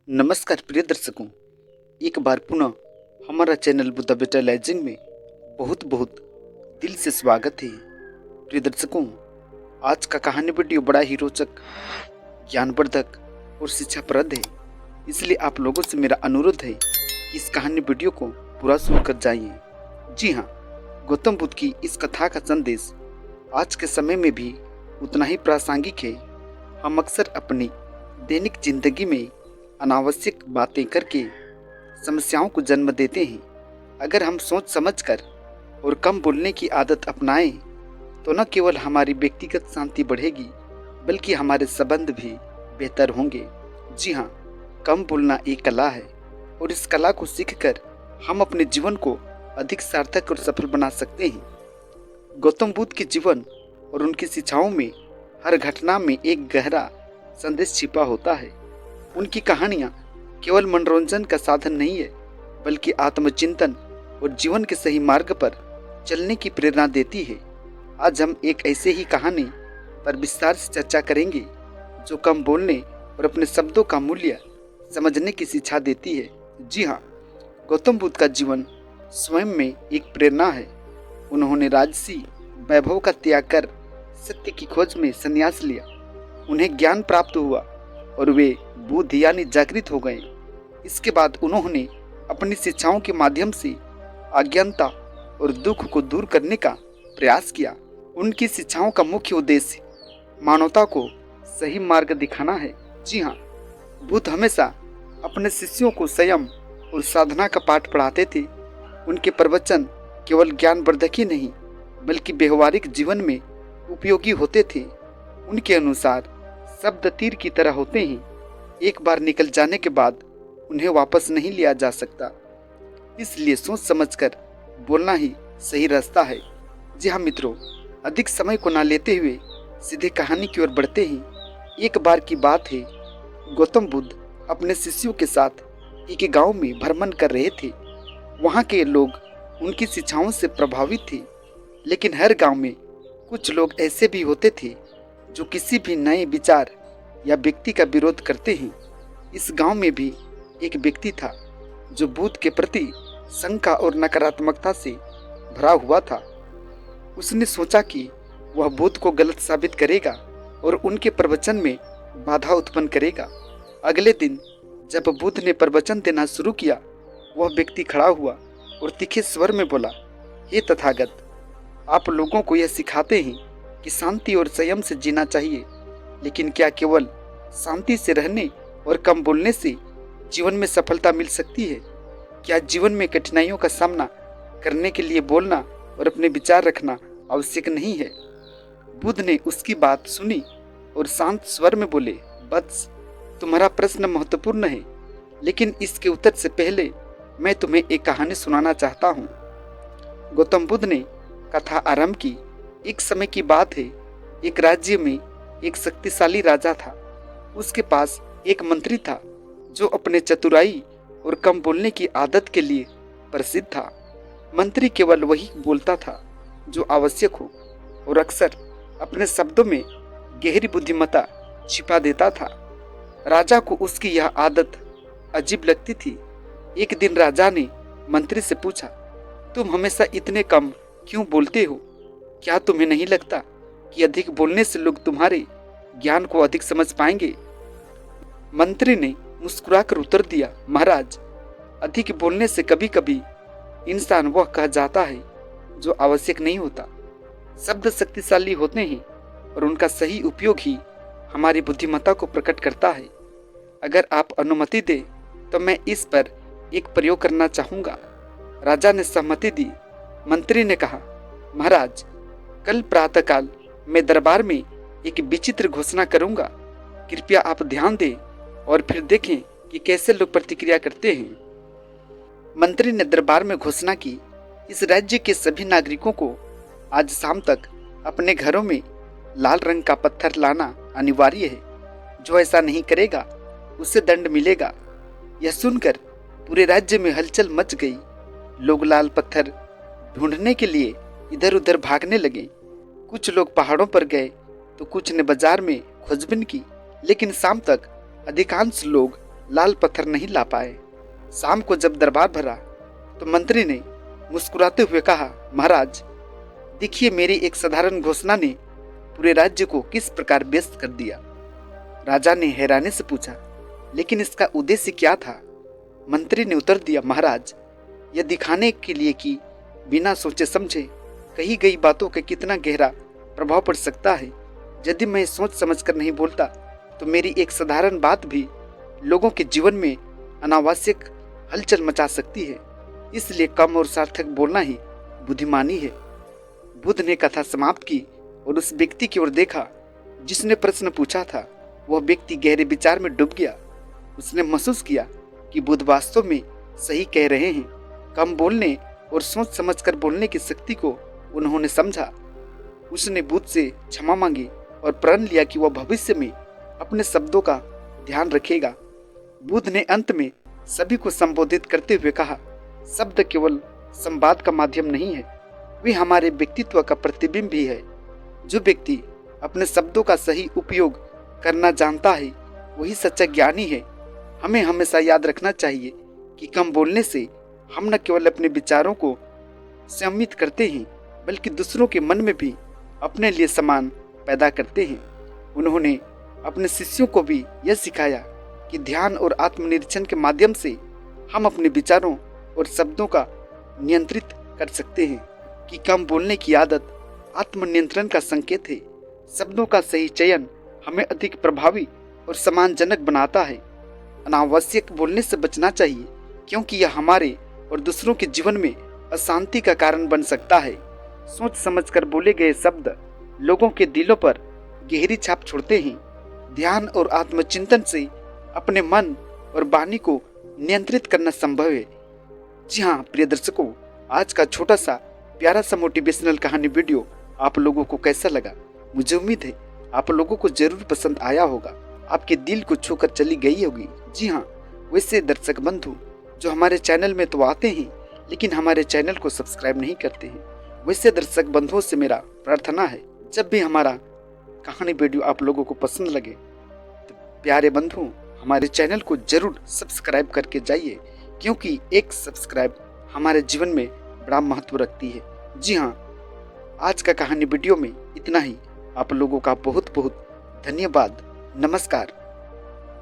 नमस्कार प्रिय दर्शकों, एक बार पुनः हमारा चैनल बुद्धा बेटा लाइजिंग में बहुत बहुत दिल से स्वागत है। प्रिय दर्शकों, आज का कहानी वीडियो बड़ा ही रोचक, ज्ञानवर्धक और शिक्षाप्रद है। इसलिए आप लोगों से मेरा अनुरोध है कि इस कहानी वीडियो को पूरा सुनकर जाइए। जी हाँ, गौतम बुद्ध की इस कथा का संदेश आज के समय में भी उतना ही प्रासंगिक है। हम अक्सर अपनी दैनिक जिंदगी में अनावश्यक बातें करके समस्याओं को जन्म देते हैं। अगर हम सोच समझकर और कम बोलने की आदत अपनाएं तो न केवल हमारी व्यक्तिगत शांति बढ़ेगी बल्कि हमारे संबंध भी बेहतर होंगे। जी हाँ, कम बोलना एक कला है और इस कला को सीखकर हम अपने जीवन को अधिक सार्थक और सफल बना सकते हैं। गौतम बुद्ध के जीवन और उनकी शिक्षाओं में हर घटना में एक गहरा संदेश छिपा होता है। उनकी कहानियाँ केवल मनोरंजन का साधन नहीं है बल्कि आत्मचिंतन और जीवन के सही मार्ग पर चलने की प्रेरणा देती है। आज हम एक ऐसे ही कहानी पर विस्तार से चर्चा करेंगे जो कम बोलने और अपने शब्दों का मूल्य समझने की शिक्षा देती है। जी हाँ, गौतम बुद्ध का जीवन स्वयं में एक प्रेरणा है। उन्होंने राजसी वैभव का त्याग कर सत्य की खोज में संन्यास लिया। उन्हें ज्ञान प्राप्त हुआ और वे बुद्ध यानी जागृत हो गए। इसके बाद उन्होंने अपनी शिक्षाओं के माध्यम से अज्ञानता और दुख को दूर करने का प्रयास किया। उनकी शिक्षाओं का मुख्य उद्देश्य मानवता को सही मार्ग दिखाना है। जी हाँ, बुद्ध हमेशा अपने शिष्यों को संयम और साधना का पाठ पढ़ाते थे। उनके प्रवचन केवल ज्ञानवर्धक ही नहीं बल्कि व्यवहारिक जीवन में उपयोगी होते थे। उनके अनुसार शब्द तीर की तरह होते हैं, एक बार निकल जाने के बाद उन्हें वापस नहीं लिया जा सकता। इसलिए सोच समझकर बोलना ही सही रास्ता है। जी हाँ मित्रों, अधिक समय को ना लेते हुए सीधे कहानी की ओर बढ़ते हैं। एक बार की बात है, गौतम बुद्ध अपने शिष्यों के साथ एक गांव में भ्रमण कर रहे थे। वहाँ के लोग उनकी शिक्षाओं से प्रभावित थे, लेकिन हर गांव में कुछ लोग ऐसे भी होते थे जो किसी भी नए विचार या व्यक्ति का विरोध करते हैं। इस गांव में भी एक व्यक्ति था जो बुद्ध के प्रति शंका और नकारात्मकता से भरा हुआ था। उसने सोचा कि वह बुद्ध को गलत साबित करेगा और उनके प्रवचन में बाधा उत्पन्न करेगा। अगले दिन जब बुद्ध ने प्रवचन देना शुरू किया, वह व्यक्ति खड़ा हुआ और तीखे स्वर में बोला, हे तथागत, आप लोगों को यह सिखाते हैं कि शांति और संयम से जीना चाहिए, लेकिन क्या केवल शांति से रहने और कम बोलने से जीवन में सफलता मिल सकती है? क्या जीवन में कठिनाइयों का सामना करने के लिए बोलना और अपने विचार रखना आवश्यक नहीं है? बुद्ध ने उसकी बात सुनी और शांत स्वर में बोले, वत्स, तुम्हारा प्रश्न महत्वपूर्ण है, लेकिन इसके उत्तर से पहले मैं तुम्हें एक कहानी सुनाना चाहता हूँ। गौतम बुद्ध ने कथा आरंभ की। एक समय की बात है, एक राज्य में एक शक्तिशाली राजा था। उसके पास एक मंत्री था जो अपने चतुराई और कम बोलने की आदत के लिए प्रसिद्ध था। मंत्री केवल वही बोलता था जो आवश्यक हो और अक्सर अपने शब्दों में गहरी बुद्धिमत्ता छिपा देता था। राजा को उसकी यह आदत अजीब लगती थी। एक दिन राजा ने मंत्री से पूछा, तुम हमेशा इतने कम क्यों बोलते हो? क्या तुम्हें नहीं लगता कि अधिक बोलने से लोग तुम्हारे ज्ञान को अधिक समझ पाएंगे? मंत्री ने मुस्कुराकर उत्तर दिया, महाराज, अधिक बोलने से कभी कभी इंसान वह कह जाता है जो आवश्यक नहीं होता। शब्द शक्तिशाली होते हैं और उनका सही उपयोग ही हमारी बुद्धिमत्ता को प्रकट करता है। अगर आप अनुमति दें तो मैं इस पर एक प्रयोग करना चाहूँगा। राजा ने सहमति दी। मंत्री ने कहा, महाराज, कल प्रातःकाल मैं दरबार में एक विचित्र घोषणा करूंगा। कृपया आप ध्यान दें और फिर देखें कि कैसे लोग प्रतिक्रिया करते हैं। मंत्री ने दरबार में घोषणा की, इस राज्य के सभी नागरिकों को आज शाम तक अपने घरों में लाल रंग का पत्थर लाना अनिवार्य है। जो ऐसा नहीं करेगा उसे दंड मिलेगा। यह सुनकर पूरे राज्य में हलचल मच गई। लोग लाल पत्थर ढूंढने के लिए इधर उधर भागने लगे। कुछ लोग पहाड़ों पर गए तो कुछ ने बाजार में खोजबीन की, लेकिन शाम तक अधिकांश लोग लाल पत्थर नहीं ला पाए। शाम को जब दरबार भरा तो मंत्री ने मुस्कुराते हुए कहा, महाराज देखिए, मेरी एक साधारण घोषणा ने पूरे राज्य को किस प्रकार व्यस्त कर दिया। राजा ने हैरानी से पूछा, लेकिन इसका उद्देश्य क्या था? मंत्री ने उत्तर दिया, महाराज यह दिखाने के लिए कि बिना सोचे समझे कही गई बातों का कितना गहरा प्रभाव पड़ सकता है। यदि मैं सोच समझकर नहीं बोलता तो मेरी एक साधारण बात भी लोगों के जीवन में अनावश्यक हलचल मचा सकती है। इसलिए कम और सार्थक बोलना ही बुद्धिमानी है। बुद्ध ने कथा समाप्त की और उस व्यक्ति की ओर देखा जिसने प्रश्न पूछा था। वह व्यक्ति गहरे विचार में डूब गया। उसने महसूस किया कि बुद्ध वास्तव में सही कह रहे हैं। कम बोलने और सोच समझकर बोलने की शक्ति को उन्होंने समझा। उसने बुद्ध से क्षमा मांगी और प्रण लिया कि वह भविष्य में अपने शब्दों का ध्यान रखेगा। बुद्ध ने अंत में सभी को संबोधित करते हुए कहा, शब्द केवल संवाद का माध्यम नहीं है, वे हमारे व्यक्तित्व का प्रतिबिंब भी है। जो व्यक्ति अपने शब्दों का सही उपयोग करना जानता है वही सच्चा ज्ञानी है। हमें हमेशा याद रखना चाहिए कि कम बोलने से हम न केवल अपने विचारों को संयमित करते हैं बल्कि दूसरों के मन में भी अपने लिए सम्मान पैदा करते हैं। उन्होंने अपने शिष्यों को भी यह सिखाया कि ध्यान और आत्मनिरीक्षण के माध्यम से हम अपने विचारों और शब्दों का नियंत्रित कर सकते हैं कि कम बोलने की आदत आत्मनियंत्रण का संकेत है। शब्दों का सही चयन हमें अधिक प्रभावी और सम्मानजनक बनाता है। अनावश्यक बोलने से बचना चाहिए क्योंकि यह हमारे और दूसरों के जीवन में अशांति का कारण बन सकता है। सोच समझकर बोले गए शब्द लोगों के दिलों पर गहरी छाप छोड़ते हैं। ध्यान और आत्मचिंतन से अपने मन और वाणी को नियंत्रित करना संभव है। जी हाँ प्रिय दर्शकों, आज का छोटा सा प्यारा सा मोटिवेशनल कहानी वीडियो आप लोगों को कैसा लगा? मुझे उम्मीद है आप लोगों को जरूर पसंद आया होगा, आपके दिल को छूकर चली गई होगी। जी हाँ, वैसे दर्शक बंधु जो हमारे चैनल में तो आते हैं लेकिन हमारे चैनल को सब्सक्राइब नहीं करते हैं, वैसे दर्शक बंधुओं से मेरा प्रार्थना है जब भी हमारा कहानी वीडियो आप लोगों को पसंद लगे तो प्यारे बंधु हमारे चैनल को जरूर सब्सक्राइब करके जाइए, क्योंकि एक सब्सक्राइब हमारे जीवन में बड़ा महत्व रखती है। जी हाँ, आज का कहानी वीडियो में इतना ही। आप लोगों का बहुत बहुत धन्यवाद। नमस्कार।